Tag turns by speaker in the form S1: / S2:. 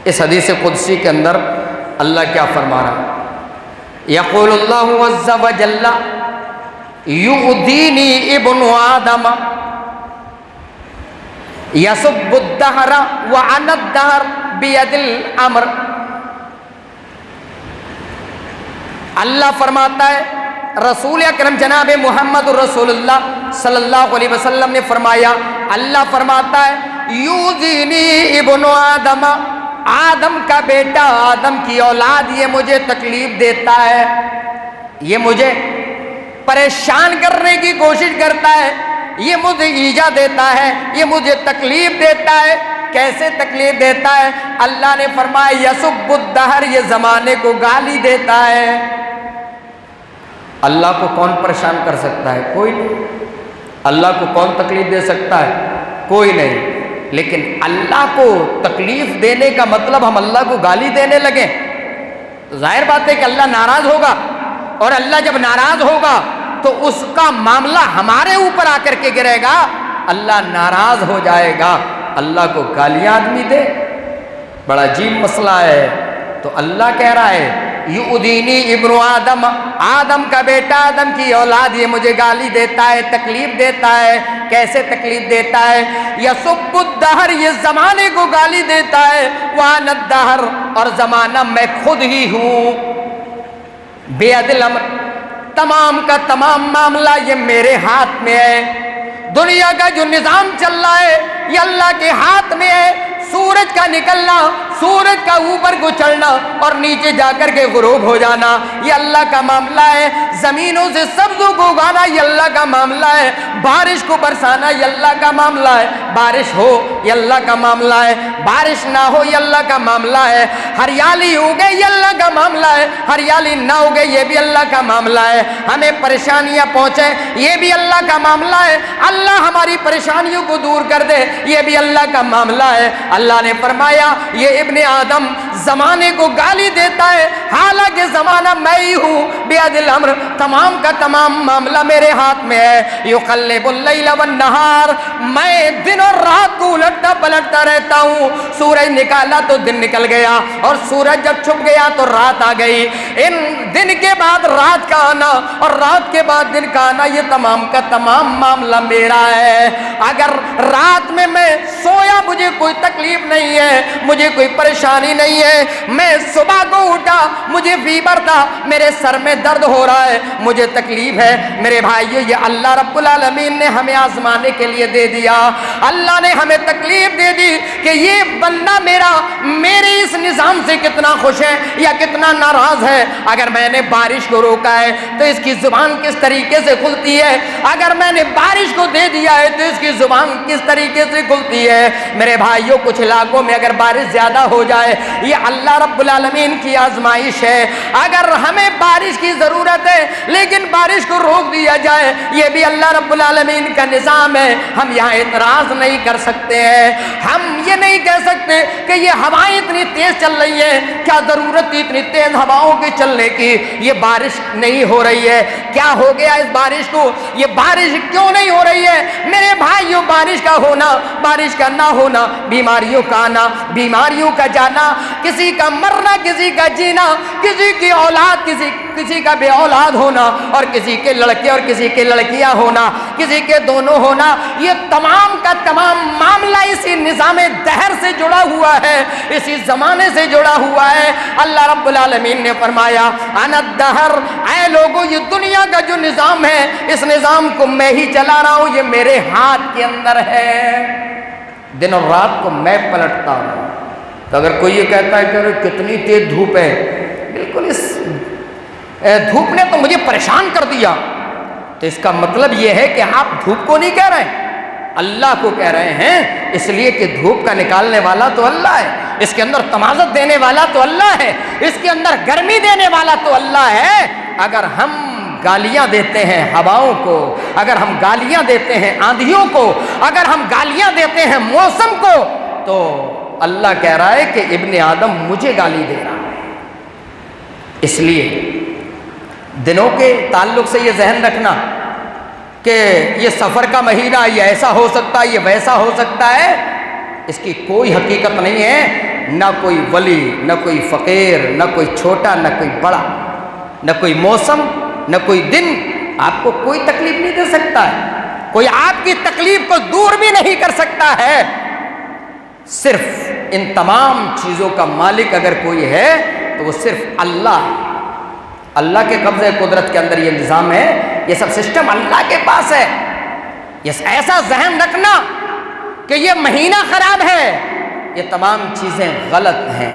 S1: اس حدیث قدسی کے اندر اللہ کیا فرما رہا ہے؟ یقول اللہ عز وجل یؤذینی ابن آدم یسب الدہر وعن الدہر بید الامر۔ اللہ فرماتا ہے، رسول اکرم جناب محمد رسول اللہ صلی اللہ علیہ وسلم نے فرمایا، اللہ فرماتا ہے یؤذینی ابن آدم، آدم کا بیٹا، آدم کی اولاد یہ مجھے تکلیف دیتا ہے، یہ مجھے پریشان کرنے کی کوشش کرتا ہے، یہ مجھے ایجا دیتا ہے، یہ مجھے تکلیف دیتا ہے۔ کیسے تکلیف دیتا ہے؟ اللہ نے فرمایا یسب الدہر، یہ زمانے کو گالی دیتا ہے۔ اللہ کو کون پریشان کر سکتا ہے؟ کوئی نہیں۔ اللہ کو کون تکلیف دے سکتا ہے؟ کوئی نہیں۔ لیکن اللہ کو تکلیف دینے کا مطلب ہم اللہ کو گالی دینے لگیں تو ظاہر بات ہے کہ اللہ ناراض ہوگا، اور اللہ جب ناراض ہوگا تو اس کا معاملہ ہمارے اوپر آ کر کے گرے گا، اللہ ناراض ہو جائے گا۔ اللہ کو گالیاں آدمی دے، بڑا عجیب مسئلہ ہے۔ تو اللہ کہہ رہا ہے یؤذینی ابن آدم، آدم کا بیٹا، آدم کی اولاد یہ مجھے گالی دیتا ہے، تکلیف دیتا ہے۔ کیسے تکلیف دیتا ہے؟ یسب الدہر، یہ زمانے کو گالی دیتا ہے، وعن الدہر، اور زمانہ میں خود ہی ہوں، بید الامر، تمام کا تمام معاملہ یہ میرے ہاتھ میں ہے۔ دنیا کا جو نظام چل رہا ہے یہ اللہ کے ہاتھ میں ہے۔ سورج کا نکلنا، سورج کا اوپر کو چڑھنا اور نیچے جا کر کے غروب ہو جانا یہ اللہ کا معاملہ ہے۔ زمینوں سے سبزوں کو اگانا یہ اللہ کا معاملہ ہے۔ بارش کو برسانا یہ اللہ کا معاملہ ہے۔ بارش ہو یہ اللہ کا معاملہ ہے، بارش نہ ہو یہ اللہ کا معاملہ ہے۔ ہریالی اگے یہ اللہ کا معاملہ ہے، ہریالی نہ اگے یہ بھی اللہ کا معاملہ ہے۔ ہمیں پریشانیاں پہنچیں یہ بھی اللہ کا معاملہ ہے، اللہ ہماری پریشانیوں کو دور کر دے یہ بھی اللہ کا معاملہ ہے۔ اللہ نے فرمایا یہ ابن آدم زمانے کو گالی دیتا ہے، حالانکہ زمانہ میں ہی ہوں، بید الامر، تمام کا تمام معاملہ میرے ہاتھ میں ہے۔ یقلب اللیل والنہار، میں دن اور رات کو الٹتا پلٹتا رہتا ہوں۔ سورج نکالا تو دن نکل گیا، اور سورج جب چھپ گیا تو رات آ گئی۔ ان دن کے بعد رات کا آنا اور رات کے بعد دن کا آنا یہ تمام کا تمام معاملہ میرا ہے۔ اگر رات میں سویا مجھے کوئی تکلیف نہیں ہے، مجھے کوئی پریشانی نہیں ہے، میں صبح کو اٹھا مجھے فیور تھا، میرے سر میں درد ہو رہا ہے، مجھے تکلیف ہے، میرے بھائیو یہ اللہ رب العالمین نے ہمیں آزمانے کے لیے دے دیا۔ اللہ نے ہمیں تکلیف دے دی کہ یہ بندہ میرے اس نظام سے کتنا خوش ہے یا کتنا ناراض ہے۔ اگر میں نے بارش کو روکا ہے تو اس کی زبان کس طریقے سے کھلتی ہے، اگر میں نے بارش کو دے دیا ہے تو اس کی زبان کس طریقے سے کھلتی ہے۔ میرے بھائیوں کچھ علاقوں میں اگر بارش زیادہ ہو جائے یہ اللہ رب العالمین کی آزمائش ہے۔ اگر ہمیں بارش کی ضرورت ہے لیکن بارش کو روک دیا جائے یہ بھی اللہ رب العالمین کا نظام ہے۔ ہم یہاں اعتراض نہیں کر سکتے ہیں، ہم یہ نہیں کہہ سکتے کہ یہ ہوائیں اتنی تیز چل رہی ہیں، کیا ضرورت تھی اتنی تیز ہواؤں کے چلنے کی، یہ بارش نہیں ہو رہی ہے، کیا ہو گیا اس بارش کو، یہ بارش کیوں نہیں ہو رہی ہے؟ میرے بھائیوں بارش کا ہونا، بارش کا نہ ہونا، بیماریوں کا آنا، بیماریوں کا جانا، کسی کا مرنا، کسی کا جینا، کسی کی اولاد، کسی کا بے اولاد ہونا، اور کسی کے لڑکے اور کسی کے لڑکیاں ہونا، کسی کے دونوں ہونا، یہ تمام کا تمام معاملہ اسی نظام دہر سے جڑا ہوا ہے، اسی زمانے سے جڑا ہوا ہے۔ اللہ رب العالمین نے فرمایا انا الدہر، اے لوگو یہ دنیا کا جو نظام ہے اس نظام کو میں ہی چلا رہا ہوں، یہ میرے ہاتھ کے اندر ہے، دن اور رات کو میں پلٹتا ہوں۔ تو اگر کوئی یہ کہتا ہے کہ کتنی تیز دھوپ ہے، بالکل اس دھوپ نے تو مجھے پریشان کر دیا، تو اس کا مطلب یہ ہے کہ آپ دھوپ کو نہیں کہہ رہے ہیں، اللہ کو کہہ رہے ہیں، اس لیے کہ دھوپ کا نکالنے والا تو اللہ ہے، اس کے اندر تمازت دینے والا تو اللہ ہے، اس کے اندر گرمی دینے والا تو اللہ ہے۔ اگر ہم گالیاں دیتے ہیں ہواؤں کو، اگر ہم گالیاں دیتے ہیں آندھیوں کو، اگر ہم گالیاں دیتے ہیں موسم کو، تو اللہ کہہ رہا ہے کہ ابن آدم مجھے گالی دے رہا ہے۔ اس لیے دنوں کے تعلق سے یہ ذہن رکھنا کہ یہ سفر کا مہینہ، یہ ایسا ہو سکتا ہے، یہ ویسا ہو سکتا ہے، اس کی کوئی حقیقت نہیں ہے۔ نہ کوئی ولی، نہ کوئی فقیر، نہ کوئی چھوٹا، نہ کوئی بڑا، نہ کوئی موسم، نہ کوئی دن آپ کو کوئی تکلیف نہیں دے سکتا ہے، کوئی آپ کی تکلیف کو دور بھی نہیں کر سکتا ہے۔ صرف ان تمام چیزوں کا مالک اگر کوئی ہے تو وہ صرف اللہ ہے۔ اللہ کے قبضہ قدرت کے اندر یہ نظام ہے، یہ سب سسٹم اللہ کے پاس ہے۔ یہ ایسا ذہن رکھنا کہ یہ مہینہ خراب ہے، یہ تمام چیزیں غلط ہیں۔